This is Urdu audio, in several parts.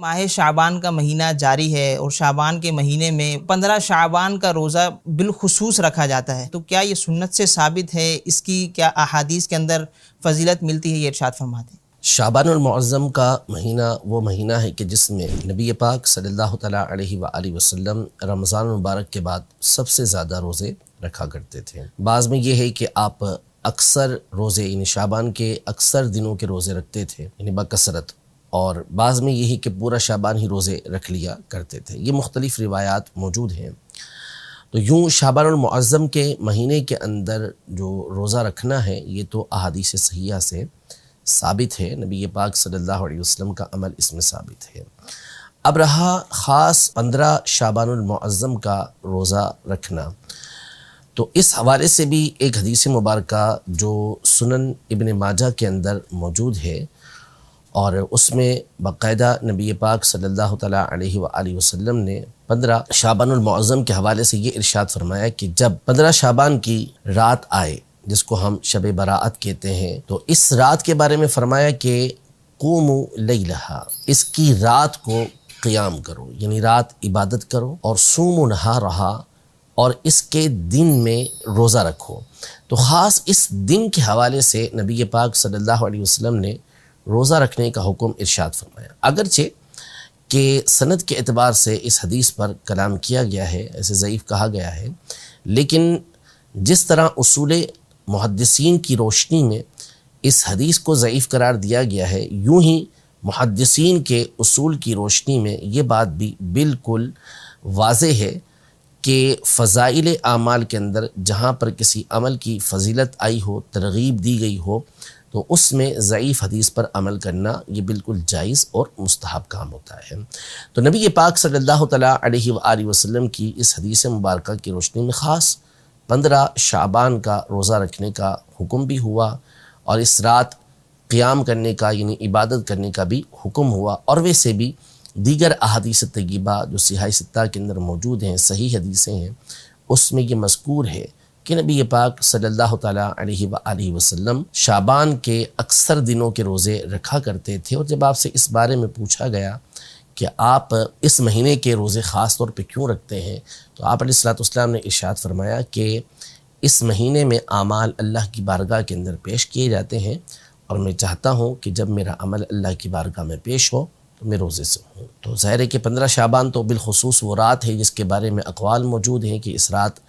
ماہ شعبان کا مہینہ جاری ہے اور شعبان کے مہینے میں 15 شعبان کا روزہ بالخصوص رکھا جاتا ہے، تو کیا یہ سنت سے ثابت ہے؟ اس کی کیا احادیث کے اندر فضیلت ملتی ہے؟ یہ ارشاد فرماتے ہیں۔ شعبان المعظم کا مہینہ وہ مہینہ ہے کہ جس میں نبی پاک صلی اللہ تعالیٰ علیہ وآلہ وسلم رمضان المبارک کے بعد سب سے زیادہ روزے رکھا کرتے تھے۔ بعض میں یہ ہے کہ آپ اکثر روزے یعنی شعبان کے اکثر دنوں کے روزے رکھتے تھے یعنی بکثرت، اور بعض میں یہی کہ پورا شعبان ہی روزے رکھ لیا کرتے تھے۔ یہ مختلف روایات موجود ہیں۔ تو یوں شعبان المعظم کے مہینے کے اندر جو روزہ رکھنا ہے یہ تو احادیث صحیحہ سے ثابت ہے، نبی پاک صلی اللہ علیہ وسلم کا عمل اس میں ثابت ہے۔ اب رہا خاص 15 شعبان المعظم کا روزہ رکھنا، تو اس حوالے سے بھی ایک حدیث مبارکہ جو سنن ابن ماجہ کے اندر موجود ہے، اور اس میں باقاعدہ نبی پاک صلی اللہ تعالیٰ علیہ وآلہ وسلم نے 15 شعبان المعظم کے حوالے سے یہ ارشاد فرمایا کہ جب 15 شعبان کی رات آئے جس کو ہم شب براءت کہتے ہیں، تو اس رات کے بارے میں فرمایا کہ قوموا لیلہا، اس کی رات کو قیام کرو، یعنی رات عبادت کرو، اور صوموا نہارہا، اور اس کے دن میں روزہ رکھو۔ تو خاص اس دن کے حوالے سے نبی پاک صلی اللہ علیہ وسلم نے روزہ رکھنے کا حکم ارشاد فرمایا۔ اگرچہ کہ سند کے اعتبار سے اس حدیث پر کلام کیا گیا ہے، ایسے ضعیف کہا گیا ہے، لیکن جس طرح اصول محدثین کی روشنی میں اس حدیث کو ضعیف قرار دیا گیا ہے، یوں ہی محدثین کے اصول کی روشنی میں یہ بات بھی بالکل واضح ہے کہ فضائل اعمال کے اندر جہاں پر کسی عمل کی فضیلت آئی ہو، ترغیب دی گئی ہو، تو اس میں ضعیف حدیث پر عمل کرنا یہ بالکل جائز اور مستحب کام ہوتا ہے۔ تو نبی پاک صلی اللہ تعالیٰ علیہ وآلہ وسلم کی اس حدیث مبارکہ کی روشنی میں خاص 15 شعبان کا روزہ رکھنے کا حکم بھی ہوا، اور اس رات قیام کرنے کا یعنی عبادت کرنے کا بھی حکم ہوا، اور ویسے بھی دیگر احادیث طیبہ جو صحیح ستہ کے اندر موجود ہیں، صحیح حدیثیں ہیں، اس میں یہ مذکور ہے کہ نبی پاک صلی اللہ تعالیٰ علیہ وآلہ وسلم شعبان کے اکثر دنوں کے روزے رکھا کرتے تھے۔ اور جب آپ سے اس بارے میں پوچھا گیا کہ آپ اس مہینے کے روزے خاص طور پہ کیوں رکھتے ہیں، تو آپ علیہ الصلوۃ نے ارشاد فرمایا کہ اس مہینے میں اعمال اللہ کی بارگاہ کے اندر پیش کیے جاتے ہیں، اور میں چاہتا ہوں کہ جب میرا عمل اللہ کی بارگاہ میں پیش ہو تو میں روزے سے ہوں۔ تو ظاہر ہے کہ 15 شعبان تو بالخصوص وہ رات ہے جس کے بارے میں اقوال موجود ہیں کہ اس رات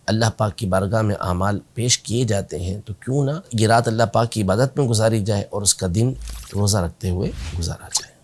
اللہ پاک کی بارگاہ میں اعمال پیش کیے جاتے ہیں، تو کیوں نہ یہ رات اللہ پاک کی عبادت میں گزاری جائے اور اس کا دن روزہ رکھتے ہوئے گزارا جائے۔